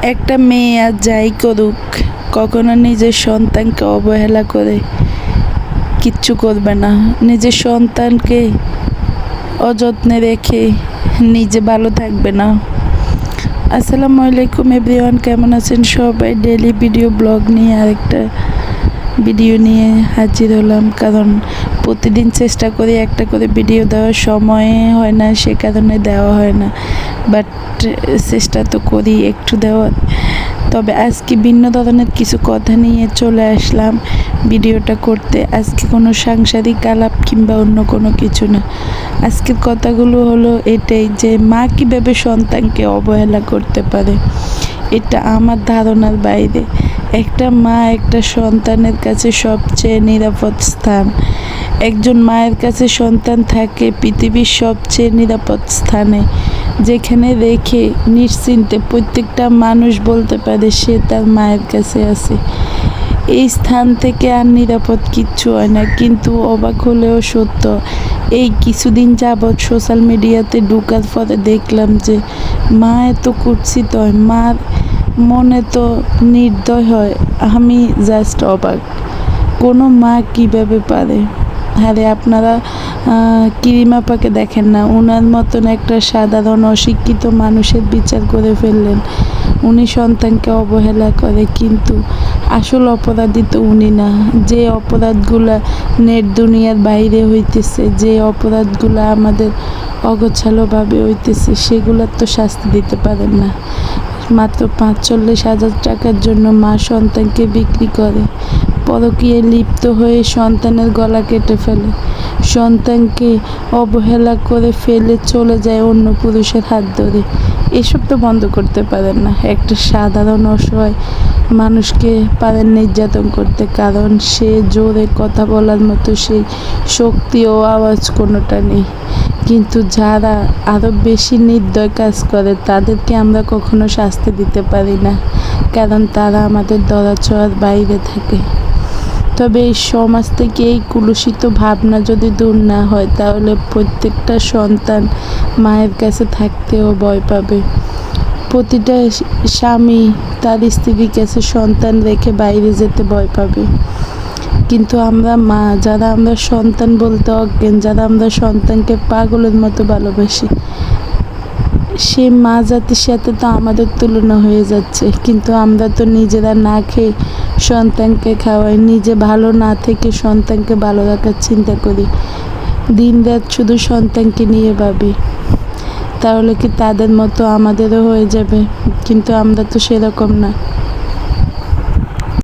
একটা মেয়ে আর যাই করুক কখনো নিজের সন্তানকে অবহেলা করে কিচ্ছু করবে না। নিজের সন্তানকে অযত্নে রেখে নিজে ভালো থাকবে না। আসসালামু আলাইকুম এভরিওয়ান, কেমন আছেন সবাই? ডেইলি ভিডিও ব্লগ নিয়ে আরেকটা ভিডিও নিয়ে হাজির হলাম। কারণ প্রতিদিন চেষ্টা করি একটা করে ভিডিও দেওয়ার, সময় হয় না সে কারণে দেওয়া হয় না, বাট চেষ্টা তো করি একটু দেওয়ার। তবে আজকে ভিন্ন ধরনের কিছু কথা নিয়ে চলে আসলাম ভিডিওটা করতে। আজকে কোনো সাংসারিক আলাপ কিংবা অন্য কোনো কিছু না। আজকের কথাগুলো হলো এটাই যে মা কীভাবে সন্তানকে অবহেলা করতে পারে, এটা আমার ধারণার বাইরে। একটা মা একটা সন্তানের কাছে সবচেয়ে নিরাপদ স্থান। একজন মায়ের কাছে সন্তান থাকে পৃথিবীর সবচেয়ে নিরাপদ স্থানে, যেখানে রেখে নিশ্চিন্তে প্রত্যেকটা মানুষ বলতে পারে সে তার মায়ের কাছে আছে। এই স্থান থেকে আর নিরাপদ কিচ্ছু হয় না। কিন্তু অবাক হলেও সত্য, এই কিছুদিন যাবৎ সোশ্যাল মিডিয়াতে ঢোকার পরে দেখলাম যে মা এত কুৎসিত হয়, মার মনে তো নির্দয় হয়। আমি জাস্ট অবাক, কোনো মা কীভাবে পারে। আরে আপনারা কিরিমাপাকে দেখেন না, ওনার মতন একটা সাধারণ অশিক্ষিত মানুষের বিচার করে ফেললেন। উনি সন্তানকে অবহেলা করে, কিন্তু আসল অপরাধী তো উনি না। যে অপরাধগুলো নেট দুনিয়ার বাইরে হইতেছে, যে অপরাধগুলো আমাদের অগোছালোভাবে হইতেছে, সেগুলোর তো শাস্তি দিতে পারেন না। মাত্র ৪৫,০০০ টাকার জন্য মা সন্তানকে বিক্রি করে, পরকীয়ায় লিপ্ত হয়ে সন্তানের গলা কেটে ফেলে, সন্তানকে অবহেলা করে ফেলে চলে যায় অন্য পুরুষের হাত ধরে। এসব তো বন্ধ করতে পারেন না। একটা সাধারণ অসহায় মানুষকে পারেন নির্যাতন করতে, কারণ সে জোরে কথা বলার মতো সেই শক্তি ও আওয়াজ কোনোটা নেই। কিন্তু যারা আরও বেশি নির্দয় কাজ করে তাদেরকে আমরা কখনো শাস্তি দিতে পারি না, কারণ তারা আমাদের ধরাছোঁয়ার বাইরে থাকে। তবে এই সমাজ থেকে এই কুলুষিত ভাবনা যদি দূর না হয়, তাহলে প্রত্যেকটা সন্তান মায়ের কাছে থাকতেও ভয় পাবে। প্রতিটা স্বামী তার স্ত্রীর কাছে সন্তান রেখে বাইরে যেতে ভয় পাবে। কিন্তু আমরা মা যারা আমরা সন্তান বলতে অজ্ঞান, যারা আমরা সন্তানকে পাগলের মতো ভালোবাসি, সে মা জাতির সাথে তো আমাদের তুলনা হয়ে যাচ্ছে। কিন্তু আমরা তো নিজেরা না খেয়ে সন্তানকে খাওয়াই, নিজে ভালো না থেকে সন্তানকে ভালো রাখার চিন্তা করি, দিন রাত শুধু সন্তানকে নিয়ে ভাবি। তাহলে কি তাদের মতো আমাদেরও হয়ে যাবে? কিন্তু আমরা তো সেরকম না।